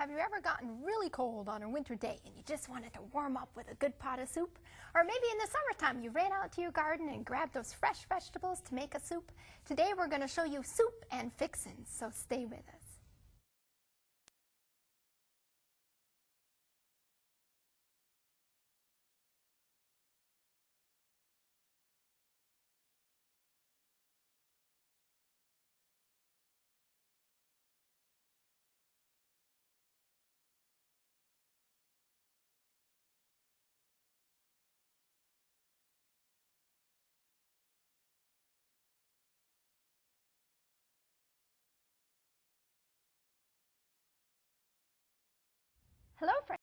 Have you ever gotten really cold on a winter day and you just wanted to warm up with a good pot of soup? Or maybe in the summertime you ran out to your garden and grabbed those fresh vegetables to make a soup? Today we're going to show you soup and fixins, so stay with us. Hello, friends.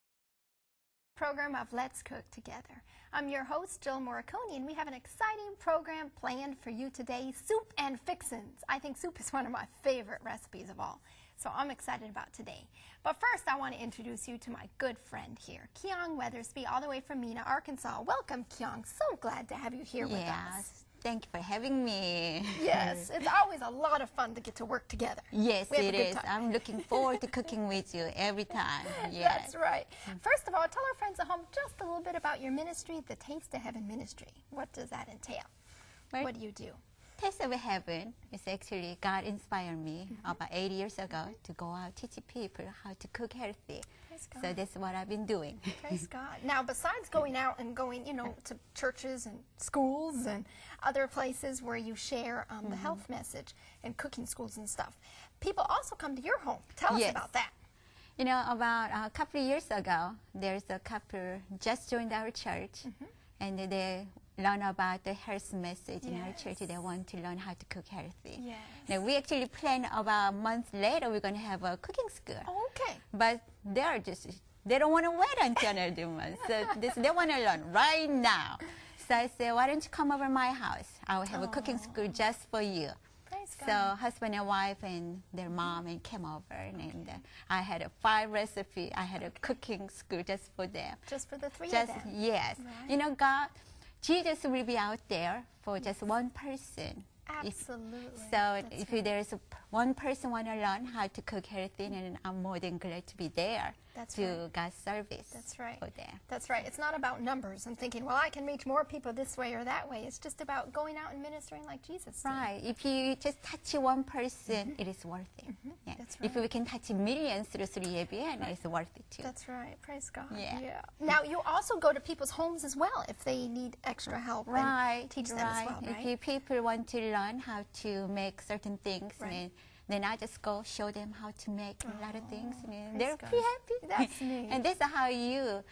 Program of Let's Cook Together. I'm your host, Jill Morricone, and we have an exciting program planned for you today, soup and fixins. I think soup is one of my favorite recipes of all, so I'm excited about today. But first, I want to introduce you to my good friend here, Kyong Weathersby, all the way from Mena, Arkansas. Welcome, Kyong. So glad to have you here with us. Thank you for having me. Yes, it's always a lot of fun to get to work together. Yes, it is. I'm looking forward to cooking with you every time. Yes. That's right. First of all, tell our friends at home just a little bit about your ministry, the Taste of Heaven ministry. What does that entail? Well, what do you do? Taste of Heaven is actually God inspired me about 8 years ago to go out teaching people how to cook healthy. So that's what I've been doing. Praise God. Now, besides going out and going, to churches and schools and other places where you share the health message and cooking schools and stuff, people also come to your home. Tell us about that. You know, about a couple of years ago, there's a couple just joined our church, and they learn about the health message in our church. They want to learn how to cook healthy. Yes. Now, we actually plan about a month later, we're going to have a cooking school. Oh, okay. But they don't want to wait until another month. So they want to learn right now. So I said, why don't you come over my house? I will have a cooking school just for you. Praise God. So husband and wife and their mom and came over, and I had a 5 recipe. I had a cooking school just for them. Just for the three of them. Yes. Right. You know, Jesus will be out there for just one person. Absolutely. So if there's one person want to learn how to cook healthy, then I'm more than glad to be there to God's service. That's right. For them. That's right. It's not about numbers and thinking, well, I can reach more people this way or that way. It's just about going out and ministering like Jesus did. Right. If you just touch one person, it is worth it. Yeah. That's right. If we can touch millions through EBN, it's worth it too. That's right. Praise God. Yeah. Now, you also go to people's homes as well if they need extra help and teach them as well, right? If people want to learn how to make certain things, then I just go show them how to make a lot of things, and they're pretty happy. That's neat. And that's how you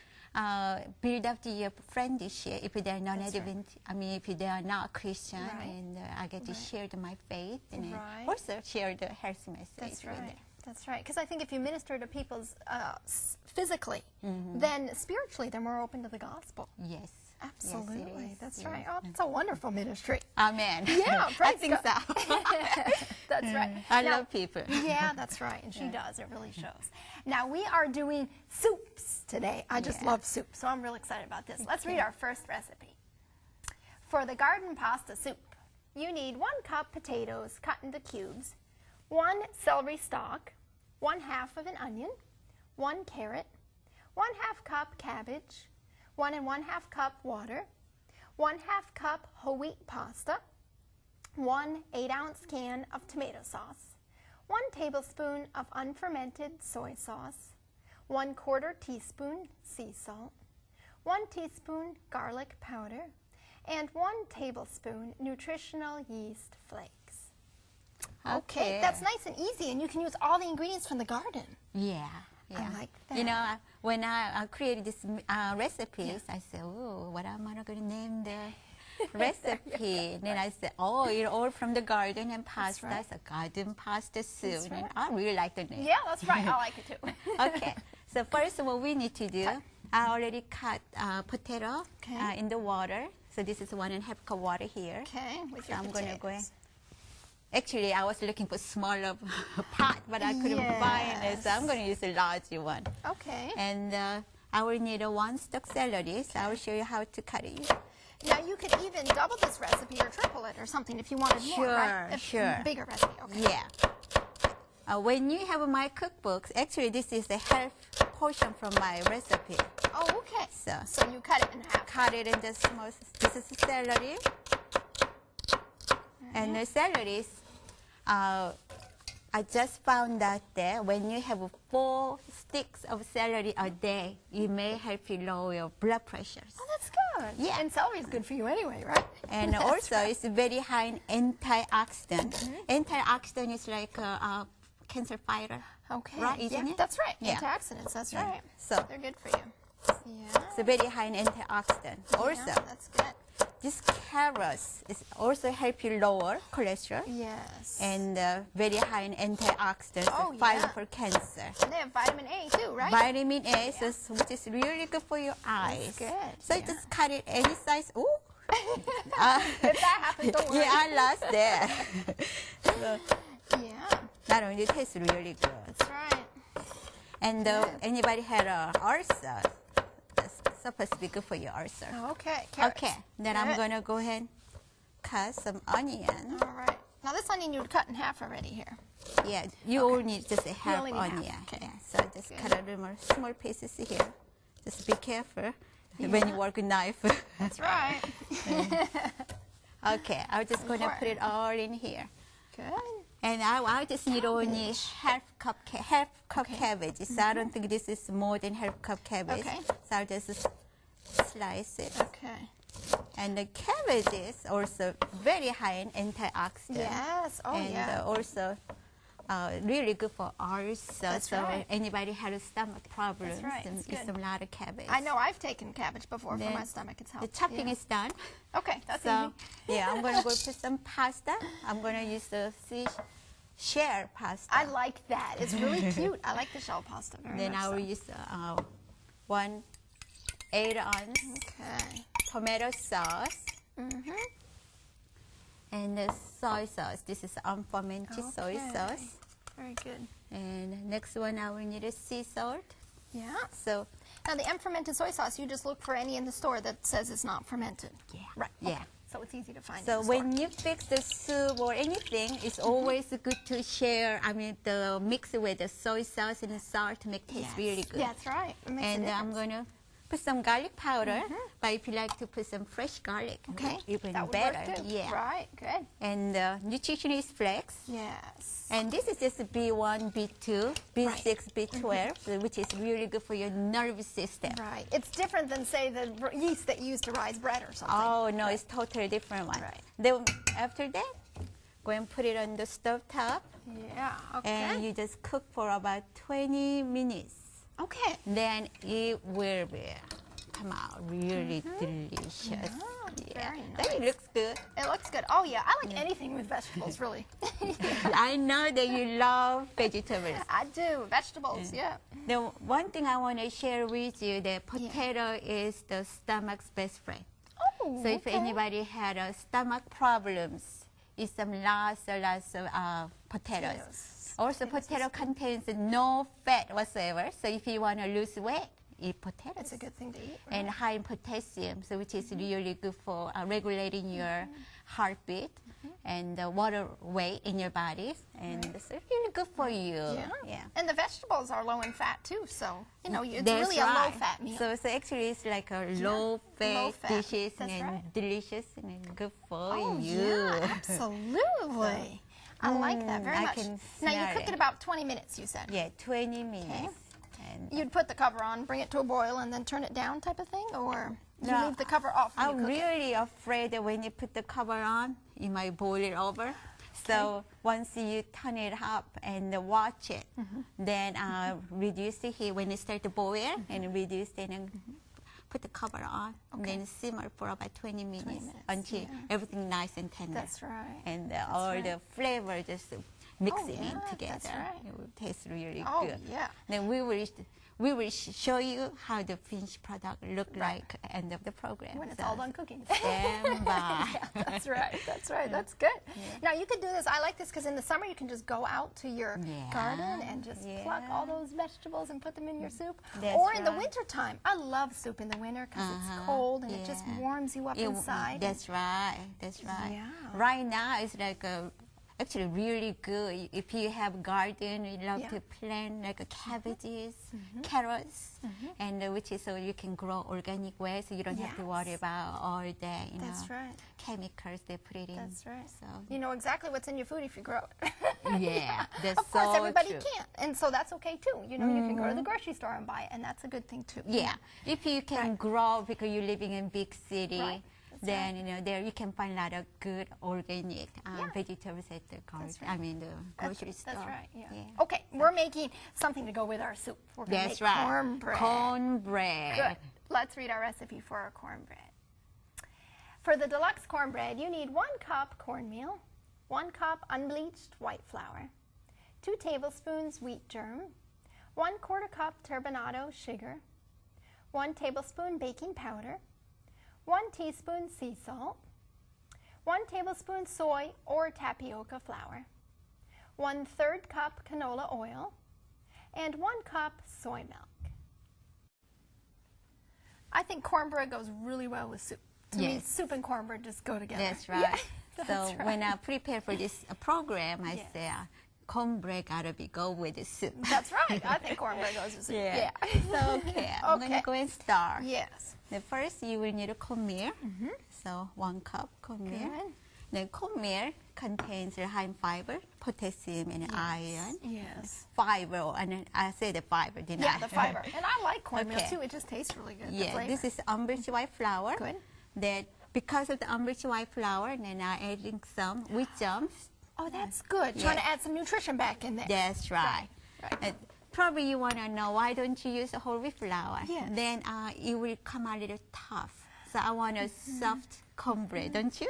build up your friendship. If they're not if they are not Christian, and I get to share my faith, and also share the health message. That's right. That's right. Because I think if you minister to people physically, then spiritually they're more open to the gospel. Yes. Absolutely. Yes, that's right. Oh, it's a wonderful ministry. Amen. Yeah, I think so. That's right. I love people. Yeah, that's right. And she does. It really shows. Now, we are doing soups today. I just love soup, so I'm really excited about this. Let's read our first recipe. For the garden pasta soup, you need 1 cup potatoes cut into cubes, 1 celery stalk, 1/2 of an onion, 1 carrot, 1/2 cup cabbage, 1 1/2 cup water, 1/2 cup whole wheat pasta, 1 8-ounce can of tomato sauce, 1 tablespoon of unfermented soy sauce, 1/4 teaspoon sea salt, 1 teaspoon garlic powder, and 1 tablespoon nutritional yeast flakes. Okay, that's nice and easy, and you can use all the ingredients from the garden. Yeah. I like that. You know, when I created these recipes, I said, oh, what am I going to name the recipe? Then I said, oh, you're all from the garden and pasta. I said, garden pasta soup. And I really like the name. Yeah, that's right. I like it too. Okay. So first what we need to do, I already cut potato in the water. So this is 1 1/2 cup water here. Okay. So I'm going to go ahead. Actually, I was looking for smaller pot, but I couldn't find it, so I'm going to use a larger one. Okay. And I will need 1 stalk celery, so I will show you how to cut it. Now, you could even double this recipe or triple it or something if you wanted more, right? Sure. Bigger recipe, okay. Yeah. When you have my cookbooks, actually this is the half portion from my recipe. Oh, okay. So you cut it in half. Cut it into small. This is celery. And the celery, I just found out that when you have 4 sticks of celery a day, it may help you lower your blood pressures. Oh, that's good. Yeah. And celery is good for you anyway, right? And also, it's very high in antioxidant. Antioxidant is like a cancer fighter. Okay. Right, isn't it? That's right. Yeah. Antioxidants, that's Yeah. right. So they're good for you. Yeah. it's very high in antioxidant. Also, Yeah, that's good. this carrots is also help you lower cholesterol. Yes. And very high in antioxidants, Oh, fighting yeah. for cancer. And they have vitamin A too, right? Vitamin A, which is really good for your eyes. That's good. So yeah. just cut it any size. Ooh. If that happens, don't worry. Yeah, I lost that. So, Yeah, not only it tastes really good. that's right. And anybody had a ulcer, that's supposed to be good for your ulcer. Okay, carrots. Okay, then Good. I'm going to go ahead and cut some onion. All right. Now this onion you cut in half already here. Yeah, you only need just a half only need half, onion. okay. Yeah, so just cut a little more small pieces here. Just be careful when you work with knife. That's right. Okay, I'm just going to put it all in here. Good. And I just need only half cup cabbage. So I don't think this is more than half cup cabbage. Okay. So I'll just slice it. Okay. And the cabbage is also very high in antioxidant. Yes. Oh, And yeah. also really good for ulcers. That's so right. anybody has stomach problems, right. and It's eat good. a lot of cabbage. I know I've taken cabbage before for Then my stomach. It's The helped. chopping yeah. is done. Okay, that's So easy. yeah, I'm gonna go put some pasta. I'm gonna use the share pasta. I like that. It's really cute. I like the shell pasta very Then much. I will so. use 1 8-ounce Okay. tomato sauce Mm-hmm. and the soy sauce. This is unfermented soy Okay. sauce. Very good. And next one I will need a sea salt. Yeah. So Now the unfermented soy sauce, you just look for any in the store that says it's not fermented. yeah, Right. yeah. Okay. So it's easy to find. So in the when you fix the soup or anything, it's always good to share. I mean, the mix it with the soy sauce and the salt to make it taste really good. Yeah, that's right. It makes a And I'm difference. going to put some garlic powder, but if you like to put some fresh garlic, Okay. even that would better. Work too. Yeah. Right. Good. And nutritionist flakes. Yes. And this is just B1, B2, B6, B12, which is really good for your nervous system. Right. It's different than, say, the yeast that you use to rise bread or something. Oh, no, it's totally different one. Right. Then after that, go and put it on the stove top, Yeah. Okay. and you just cook for about 20 minutes. Okay. Then it will come out really delicious. very Then it nice. looks good. It looks good. Oh yeah, I like anything with vegetables, really. I know that you love vegetables. I do vegetables. Yeah. The one thing I want to share with you, that potato is the stomach's best friend. Oh. So if anybody had stomach problems, eat some lots of potatoes. Potatoes. Also, potato contains no fat whatsoever. So if you want to lose weight, eat potatoes. It's a good thing to eat. And high in potassium, so which is really good for regulating your heartbeat and the water weight in your body. And it's really good for you. Yeah. And the vegetables are low in fat too, so you know it's That's really a right. low-fat meal. So actually it's like a low-fat Low-fat. dishes That's and right. delicious and good for Oh you. yeah, absolutely. I like that very I much. can Now you smell cook it it. about 20 minutes. You said. Yeah, 20 minutes. And You'd put the cover on, bring it to a boil, and then turn it down, type of thing, or you No, leave the cover off when I'm you cook it? really afraid that when you put the cover on, you might boil it over. So once you turn it up and watch it, then reduce the heat when it starts to boil, and reduce it and put the cover on, and then simmer for about 20 minutes, until everything nice and tender. That's right. And all the flavor just mixing yeah, in together. that's right. It will taste really Oh, good. yeah. Then we will show you how the finished product look like at the end of the program. When it's So all done cooking. stand by. Yeah, that's right. That's right. That's good. Now you could do this. I like this because in the summer you can just go out to your garden and just pluck all those vegetables and put them in your soup. That's or in the right. winter time. I love soup in the winter because it's cold and it just warms you up inside. That's right. That's right. Yeah. Right now it's like actually really good. If you have garden, you love Yeah. to plant like cabbages, carrots, and which is so you can grow organic way, so you don't have to worry Yes. about all the That's right. chemicals they put it in. That's right. So You know exactly what's in your food if you grow it. yeah, that's Of course, so everybody true. can't, and so that's okay too. You know, you can go to the grocery store and buy it, and that's a good thing too. Yeah, if you can grow because you're living in big city, Right. That's then you know there you can find a lot of good organic Yeah. vegetables at the garden. right. I mean the grocery store. That's right. Yeah. Yeah. Okay, we're making something to go with our soup. We're going to That's make right. cornbread. Cornbread. Good. Let's read our recipe for our cornbread. For the deluxe cornbread, you need 1 cup cornmeal, 1 cup unbleached white flour, 2 tablespoons wheat germ, 1/4 cup turbinado sugar, 1 tablespoon baking powder, 1 teaspoon sea salt, 1 tablespoon soy or tapioca flour, 1/3 cup canola oil, and 1 cup soy milk. I think cornbread goes really well with soup. To me, Yes. soup and cornbread just go together. That's right. Yeah, so that's right. when I prepare for this program, I Yes. say cornbread gotta be go with the soup. That's right. I think cornbread goes with soup. Yeah. Yeah. So okay, I'm gonna go and start. Yes. The first you will need a cornmeal. So 1 cup cornmeal. Good. Then cornmeal contains high fiber, potassium, and iron. Yes. Fiber, and I say the fiber, didn't I? Yeah, the fiber. And I like cornmeal Okay. too. It just tastes really good. the Yeah, flavor. this is unbleached white flour. Good. That because of the unbleached white flour, then I'm adding some wheat germs. Oh, that's good. Yeah. Trying to add some nutrition back in there. That's right. Right. And probably you want to know why don't you use whole wheat flour? Yes. Then it will come a little tough. So I want a soft cornbread, don't you?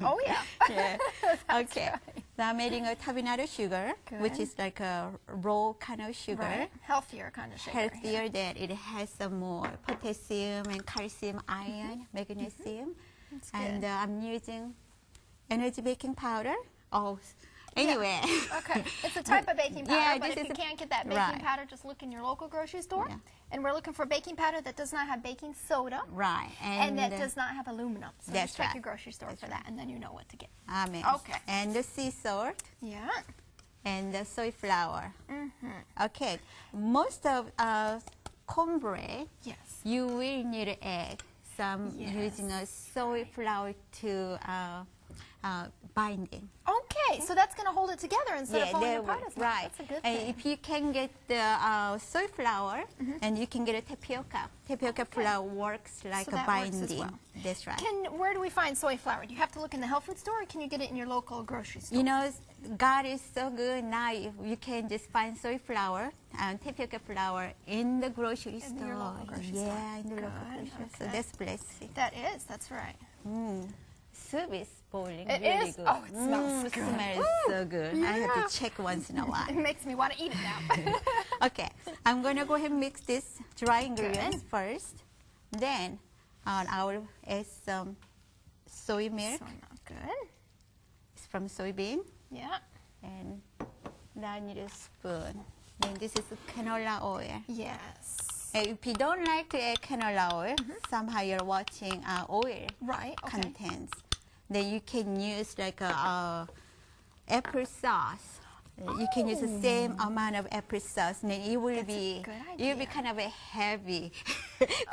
Oh, yeah. Yeah. That's Okay. right. So I'm adding a turbinado sugar, which Good. is like a raw kind of sugar. Right. Healthier kind of sugar. Healthier that it has some more potassium and calcium, iron, magnesium. That's And good. I'm using energy baking powder. Oh, anyway. Okay. It's a type of baking powder, Yeah, but this if is you a- can't get that baking right. powder, just look in your local grocery store. Yeah. And we're looking for baking powder that does not have baking soda Right. and that does not have aluminum. So That's just check right. your grocery store for that, and then you know what to get. Amen. Okay. And the sea salt Yeah. and the soy flour. Mm-hmm. Okay. Most of cornbread, Yes. you will need to add some using a soy flour to binding. Okay, so that's going to hold it together instead of falling that apart way. as much. Right. That's a good And thing. if you can get the soy flour, and you can get a tapioca. Tapioca flour works like So a that works as binding. well. That's right. Where do we find soy flour? Do you have to look in the health food store, or can you get it in your local grocery store? You know, God is so good now. You can just find soy flour and tapioca flour in the grocery In store. your local grocery yeah, store. in the local Good, grocery store. So okay. that's blessing. That is, that's right. Soup is boiling It really is? good. Oh, it smells good. Smells Ooh, so good. I have yeah. to check once in a It while. makes me want to eat it now. Okay, I'm gonna go ahead and mix this dry ingredients first. Then I will add some soy milk. So not good. It's from soybean. Yeah. And now I need a spoon. Then this is canola oil. Yes. And if you don't like to add canola oil, somehow you're watching oil Right. Okay. contents, then you can use like a apple sauce. You can use the same amount of apple sauce, and then it will That's a be good it will be idea. kind of a heavy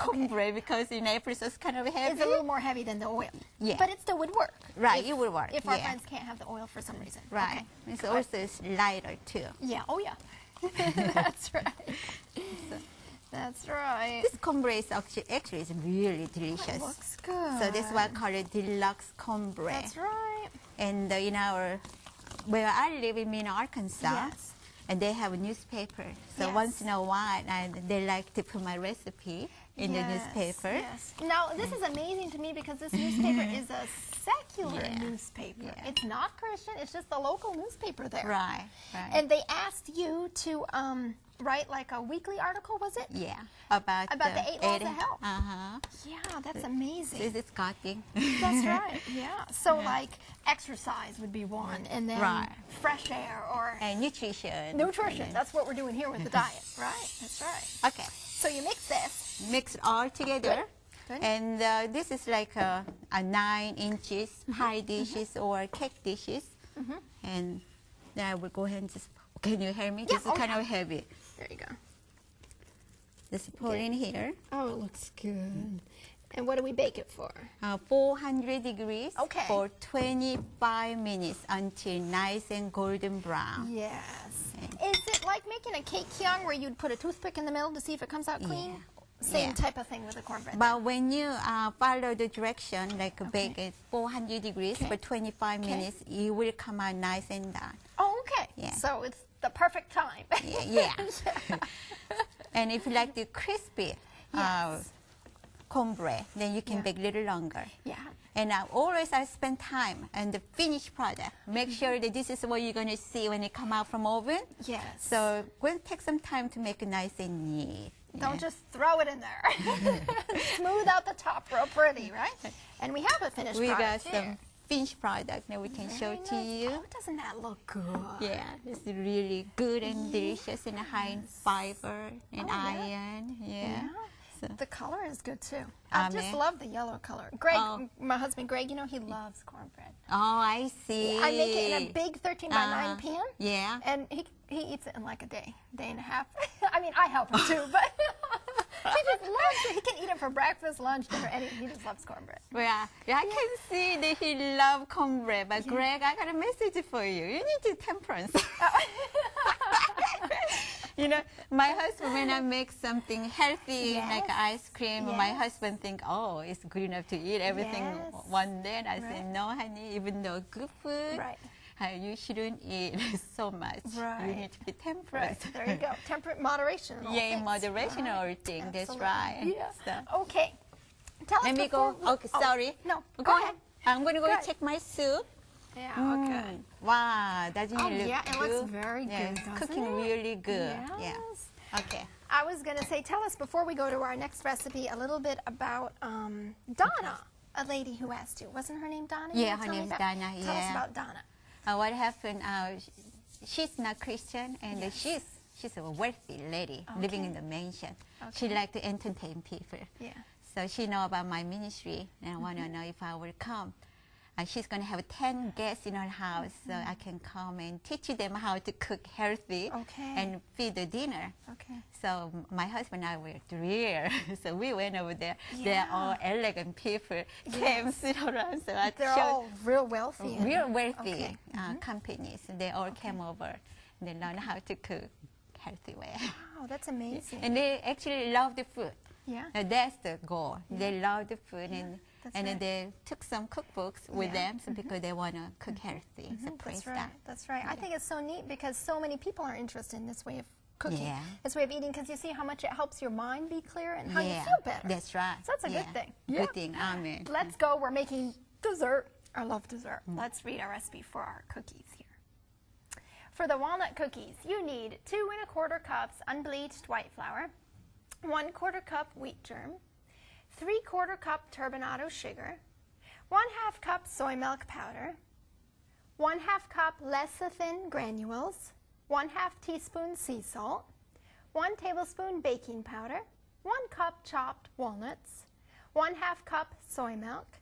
cornbread because apple sauce is kind of heavy. It's a little more heavy than the oil. Yeah. But it still would work. Right, if- it would work, If our yeah. friends can't have the oil for some reason. Right. Okay. It's also it's lighter too. Yeah. Oh, yeah. That's right. That's right. This cornbread is actually is really delicious. Looks good. So that's why I call it deluxe cornbread. That's right. And in our, where I live in Mena, Arkansas, Yes. and they have a newspaper. So Yes. once in a while, they like to put my recipe in the newspaper. Yes. Now, this is amazing to me because this newspaper is a secular Yeah. newspaper. Yeah. It's not Christian. It's just the local newspaper there. Right, right. And they asked you to write like a weekly article, was it? yeah, about the 8 laws of health. Uh-huh. Yeah, that's amazing. This is cutting. That's right. Yeah. So like exercise would be one, and then Right. fresh air or And nutrition. nutrition. That's what we're doing here with the diet, right? That's right. Okay, So you mix this. mix it all together. Good. And this is like a 9 inches pie dishes or cake dishes. And then I will go ahead and just, can you hear me? This is kind of heavy. There you go. Just pour in here. Oh, it looks good. And what do we bake it for? 400 degrees Okay. for 25 minutes until nice and golden brown. Yes. Is it like making a cake, Kyong, where you'd put a toothpick in the middle to see if it comes out clean? Yeah. Same Yeah. type of thing with the cornbread. But when you follow the direction, like bake at 400 degrees Okay. for 25 minutes, it will come out nice and done. Oh, okay. Yeah. So it's the perfect time. Yeah. And if you like the crispy Yes. cornbread, then you can bake a little longer. Yeah. And I spend time on the finished product. Make sure that this is what you're going to see when it come out from oven. Yes. So go and take some time to make it nice and neat. Don't just throw it in there. Smooth out the top real pretty, right? And we have a finished We got product here. some finished product that we can show Very to nice. you. Oh, doesn't that look good? Yeah, it's really good and delicious and high in fiber and Oh, yeah. iron. Yeah. So, The color is good too. I just Amen. love the yellow color. Greg, Oh. my husband Greg, you know he loves cornbread. oh, I see. I make it in a big 13 by 9 pan. Yeah. And he eats it in like a day and a half. I mean, I help him too, but he just loves it. He can eat it for breakfast, lunch, dinner, anything. He just loves cornbread. Well, I can see that he loves cornbread, but Greg, I got a message for you. You need to temperance. You know, my husband, when I make something healthy, Yes. like ice cream, my Yes. husband think, oh, it's good enough to eat everything Yes. one day. And I Right. said, no, honey, even though good food, Right. You shouldn't eat so much. Right. You need to be temperate. Right. There you go. Temperate moderation. In all Yeah, in things. moderation Right. or everything. That's Absolutely. right. Yeah. So, Okay. Tell us let me go. before we- Okay, sorry. No. Go ahead. I'm going to go Good. check my soup. Yeah. Okay. Wow, doesn't Oh, it look yeah, it good? looks very Yeah, good, it's doesn't cooking it? really good. Yes. Yeah. Okay. I was going to say, tell us before we go to our next recipe a little bit about Donna, a lady who asked you. Wasn't her name Donna? You Yeah, wanna her tell me name's about- Donna, Tell us yeah. about Donna. What happened? She's not Christian, and she's a wealthy lady living in the mansion. She Okay. likes to entertain people. Yeah. So she know about my ministry, and I want to know if I will come. She's going to have 10 guests in her house, so I can come and teach them how to cook healthy Okay. and feed the dinner. Okay. So my husband and I were thrilled. So we went over there. Yeah. They're all elegant people. Came sit around. So I They're showed all real wealthy. and- real wealthy Okay. companies. They all came over. And they learned how to cook healthy way. Wow, that's amazing. And they actually love the food. Yeah. That's the goal. They love the food, and that's then right. they took some cookbooks with Yeah. them, so because they want to cook healthy. So praise That's right. God. That's right. I think it's so neat because so many people are interested in this way of cooking, Yeah. this way of eating, because you see how much it helps your mind be clear and how you Yeah, feel better. that's right. So that's a good Yeah. thing. Good thing. Amen. Let's go. We're making dessert. I love dessert. Let's read our recipe for our cookies here. For the walnut cookies, you need 2 1/4 cups unbleached white flour, 1/4 cup wheat germ, 3/4 cup turbinado sugar, 1/2 cup soy milk powder, 1/2 cup lecithin granules, 1/2 teaspoon sea salt, 1 tablespoon baking powder, 1 cup chopped walnuts, 1/2 cup soy milk,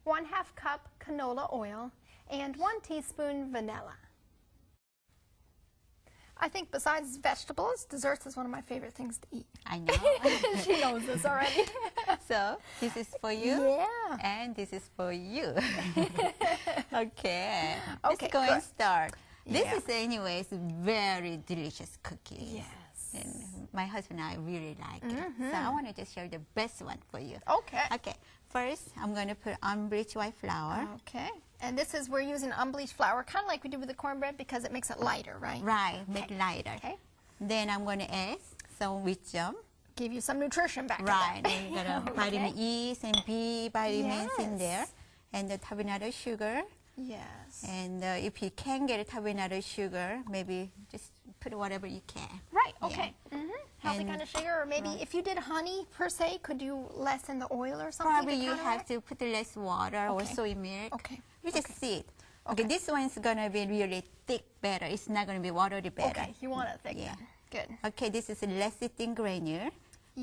1/2 cup canola oil, and 1 teaspoon vanilla. I think besides vegetables, desserts is one of my favorite things to eat. I know. She knows this already. So this is for you. Yeah. And this is for you. Okay. Okay, Let's go and good. start. This Yeah. is anyways very delicious cookie. Yes. And my husband and I really like it. So I want to just share the best one for you. Okay. Okay. First, I'm going to put unbleached white flour. Okay. And this is, we're using unbleached flour, kind of like we did with the cornbread because it makes it lighter, right? Right. Make lighter. Okay. Then I'm going to add some wheat germ. Give you some nutrition back Right. in there. And you're gonna vitamin E and B vitamins in there. Yes. And the turbinado sugar. Yes. And if you can get a turbinado sugar, maybe just put whatever you can. Right, Yeah. okay. Healthy And- kind of sugar, or maybe if you did honey per se, could you lessen the oil or something? Probably to you have counteract? to put less water or Okay. soy milk. Okay. You just see it. Okay, this one's gonna be really thick better. It's not gonna be watery better. Okay, you want it thick Yeah. then. Good. Okay, this is a lecithin granule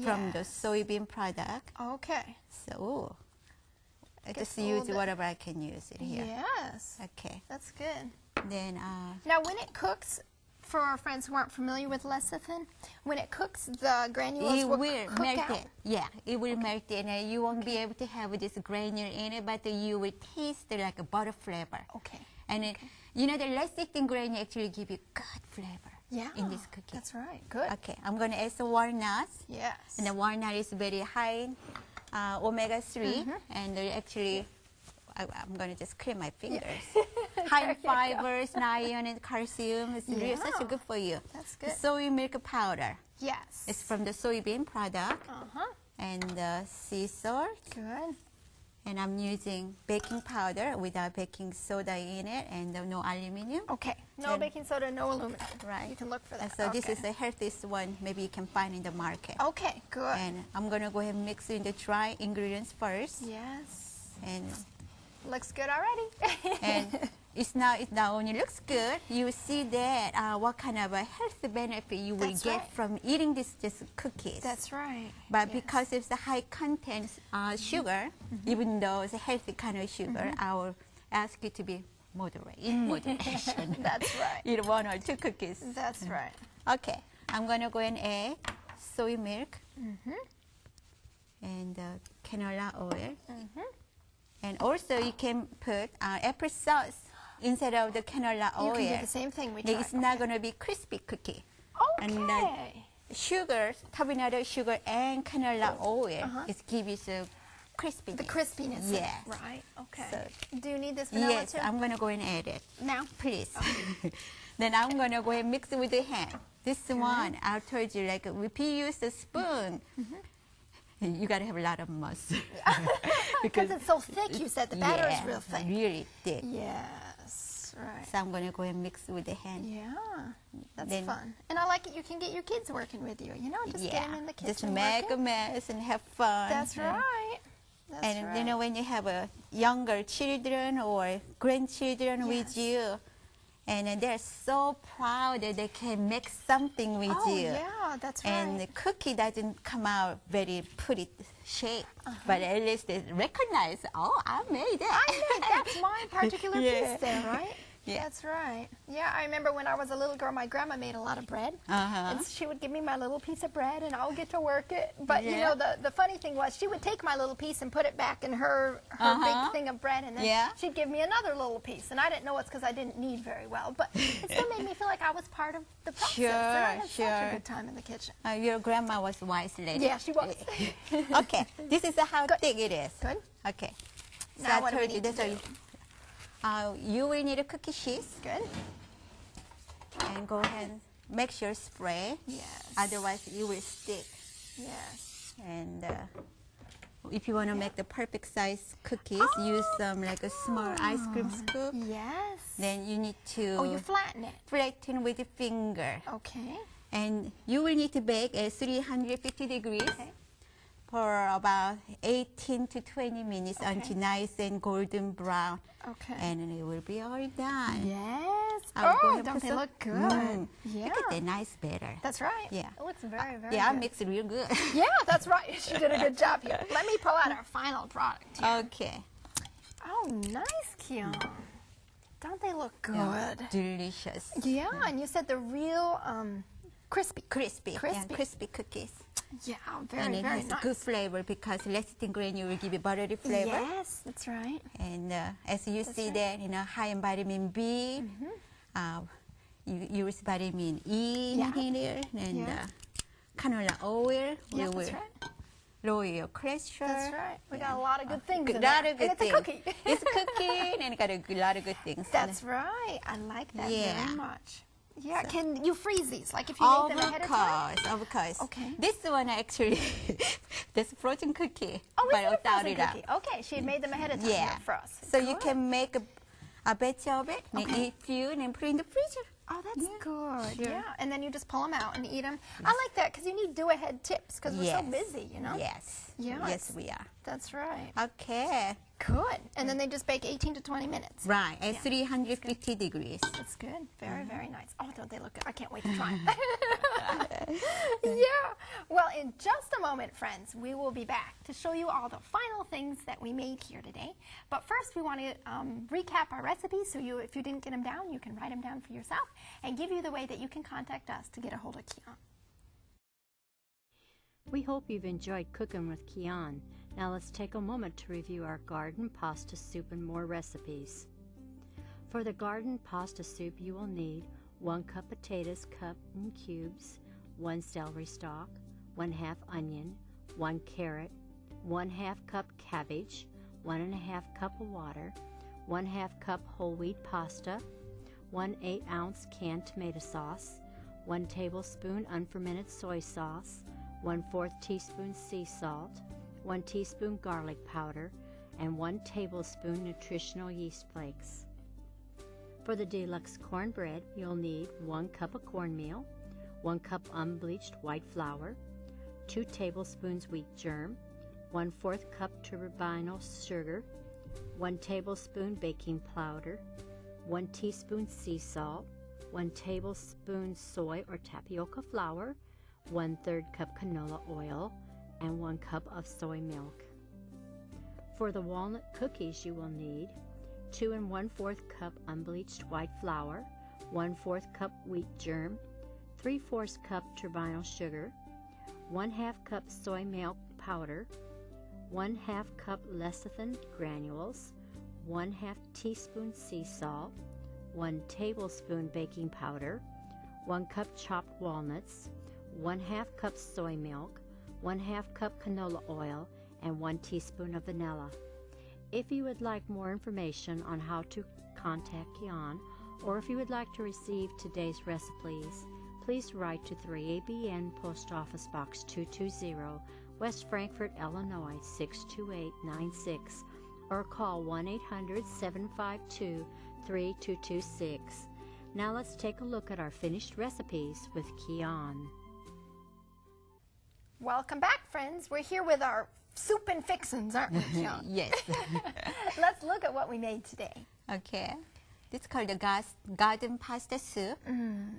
from the Yes. soybean product. Okay. So I Gets just a little use bit- whatever I can use it here. Yes. Okay. That's good. Then Now, when it cooks, for our friends who aren't familiar with lecithin, when it cooks, the granules it will will cook melt out. it. Yeah, it will melt it, and you won't be able to have this granule in it, but you will taste like a butter flavor. Okay. And you know, the lecithin granule actually give you good flavor. Yeah. In this cookie. That's right. Good. Okay, I'm going to add some walnuts. Yes. And the walnut is very high omega-3, and actually, I'm going to just clean my fingers. High in fibers, and iron, and calcium. It's really such good for you. That's good. Soy milk powder. Yes. It's from the soybean product. And sea salt. Good. And I'm using baking powder without baking soda in it, and no aluminum. Okay. No Then- baking soda, no aluminum. Right. You can look for And that. so okay. this is the healthiest one maybe you can find in the market. Okay. Good. And I'm going to go ahead and mix in the dry ingredients first. Yes. And Looks good already. and it not only looks good, you see that what kind of a health benefit you will That's get right. from eating these just cookies. That's right. But Yes. because it's a high content sugar, even though it's a healthy kind of sugar, I will ask you to be moderate, in moderation. That's right. Eat 1 or 2 cookies. That's right. Okay, I'm going to go and add soy milk and canola oil. And also you can put apple sauce instead of the canola You oil. can do the same thing we Then tried. it's not going to be crispy cookie. And Okay. Sugar, carbonated sugar and canola oil, it gives you the crispiness. The crispiness. of it. Yes. Right. Okay. So- Do you need this vanilla Yes, too? I'm going to go and add it. Now? Please. Then I'm going to go and mix it with the hand. This one, I told you, like if you use a spoon, you got to have a lot of muscle. Because it's so thick, you said the batter is real thick. Really thick. Yes. Right. So I'm going to go and mix it with the hand. Yeah. That's Then- fun. And I like it. You can get your kids working with you. You know, just get them in the kitchen. Just make a working. mess and have fun. That's And- right. That's And right. you know, when you have younger children or grandchildren with Yes. you, and they're so proud that they can make something with Oh, you. yeah, that's right. And the cookie doesn't come out very pretty shape, but at least they recognize, oh, I made it. I made that's my particular Yeah. piece there, right? Yeah. That's right. Yeah, I remember when I was a little girl, my grandma made a lot of bread. Uh-huh. And she would give me my little piece of bread, and I would get to work it. But, you Yeah. know, the funny thing was she would take my little piece and put it back in her big thing of bread, and then Yeah. she'd give me another little piece. And I didn't know it's because I didn't knead very well. But it still made me feel like I was part of the process. Sure, and I had such sure. a good time in the kitchen. Your grandma was a wise lady. Yeah, she was. Okay, this is how thick it is. Good. Okay. So Now I what do we told you, need to that's do? you will need a cookie sheet. Good. And go ahead and make sure spray. Yes. Otherwise, you will stick. Yes. And if you want to make the perfect size cookies, use some like a small ice cream scoop. Yes. Then you need to Oh, you flatten it. flatten with the finger. Okay. And you will need to bake at 350 degrees for about 18 to 20 minutes until nice and golden brown. Okay. And then it will be all done. Yes. I will go Oh, ahead and don't put they some- look good? Look at that nice batter. That's right. Yeah. It looks very, very Yeah, I good. mix it real good. Yeah, that's right. She did a good job here. Let me pull out our final product here. Okay. Oh, nice, Kyong. Don't they look good? Delicious. Yeah, and you said the real crispy. Crispy. Yeah, Crispy. crispy cookies. Yeah, And very, it very has nice. good flavor because lecithin granule will give you buttery flavor. Yes, that's right. And as you see right. that, high in vitamin B, you use vitamin E Yeah. in there, and Yeah. canola oil Yeah, will that's right. lower your cholesterol. That's right. We got a lot of good things A in lot there. of good And it's things. a cookie. It's a cookie, and it got a lot of good things. That's right. I like that Yeah. very much. Yeah, can you freeze these? Like if you make them ahead of time? Of course. Okay. This one actually, this frozen cookie. Oh, but it's a without frozen it up. cookie. Okay, she had made them ahead of time Yeah. here for us. So you Good. can make a batch of it, and Okay. eat few, and then put it in the freezer. Oh, that's good. Sure. Yeah, and then you just pull them out and eat them. I like that because you need do-ahead tips because we're so busy, you know? Yes. Yeah, Yes, it's- we are. That's right. Okay. Good. And then they just bake 18 to 20 minutes. Right, at 350 degrees. That's good. Very, very nice. Oh, don't they look good? I can't wait to try them. Yeah. Well, in just a moment, friends, we will be back to show you all the final things that we made here today. But first, we want to recap our recipes, so if you didn't get them down, you can write them down for yourself and give you the way that you can contact us to get a hold of Kyong. We hope you've enjoyed cooking with Kyong. Now let's take a moment to review our garden pasta soup and more recipes. For the garden pasta soup, you will need 1 cup potatoes cut in cubes, 1 celery stalk, 1/2 onion, 1 carrot, 1/2 cup cabbage, 1 1/2 cup of water, 1/2 cup whole wheat pasta, 1 8-ounce canned tomato sauce, 1 tablespoon unfermented soy sauce, 1/4 teaspoon sea salt, 1 teaspoon garlic powder, and 1 tablespoon nutritional yeast flakes. For the deluxe cornbread, you'll need 1 cup of cornmeal, 1 cup unbleached white flour, 2 tablespoons wheat germ, 1/4 cup turbinal sugar, 1 tablespoon baking powder, 1 teaspoon sea salt, 1 tablespoon soy or tapioca flour, 1/3 cup canola oil, and 1 cup of soy milk. For the walnut cookies, you will need 2 1/4 cup unbleached white flour, 1/4 cup wheat germ, 3/4 cup turbinal sugar, 1/2 cup soy milk powder, 1/2 cup lecithin granules, 1/2 teaspoon sea salt, 1 tablespoon baking powder, 1 cup chopped walnuts, 1/2 cup soy milk, 1/2 cup canola oil, and 1 teaspoon of vanilla. If you would like more information on how to contact Kyong, or if you would like to receive today's recipes, please write to 3ABN Post Office Box 220, West Frankfort, Illinois 62896, or call 1-800-752-3226. Now let's take a look at our finished recipes with Kyong. Welcome back, friends. We're here with our soup and fixins, aren't we, Kyong? Yes. Let's look at what we made today. Okay. This is called the garden pasta soup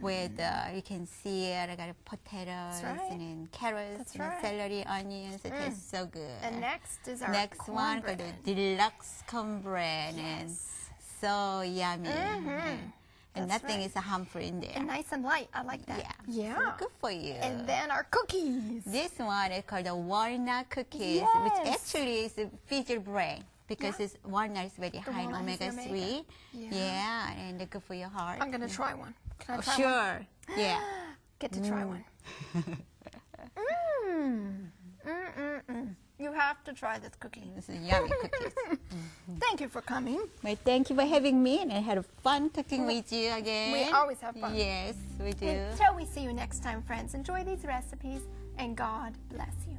with, you can see I got potatoes right. and then carrots That's and right. celery, onions. It tastes so good. And next is our Next one called cornbread. the deluxe cornbread, and so yummy. And That's nothing right. is harmful in there. And nice and light. I like that. Yeah. So good for you. And then our cookies. This one is called the walnut cookies, Yes. which actually is a feed brain because it's walnut is very high in walnut is the omega-3. omega. Yeah, and good for your heart. I'm going to try one. Can I try one? Sure. Yeah. Get to try one. You have to try this cookie. This is yummy cookies. Thank you for coming. Well, thank you for having me, and I had fun cooking with you again. We always have fun. Yes, we do. Until we see you next time, friends, enjoy these recipes, and God bless you.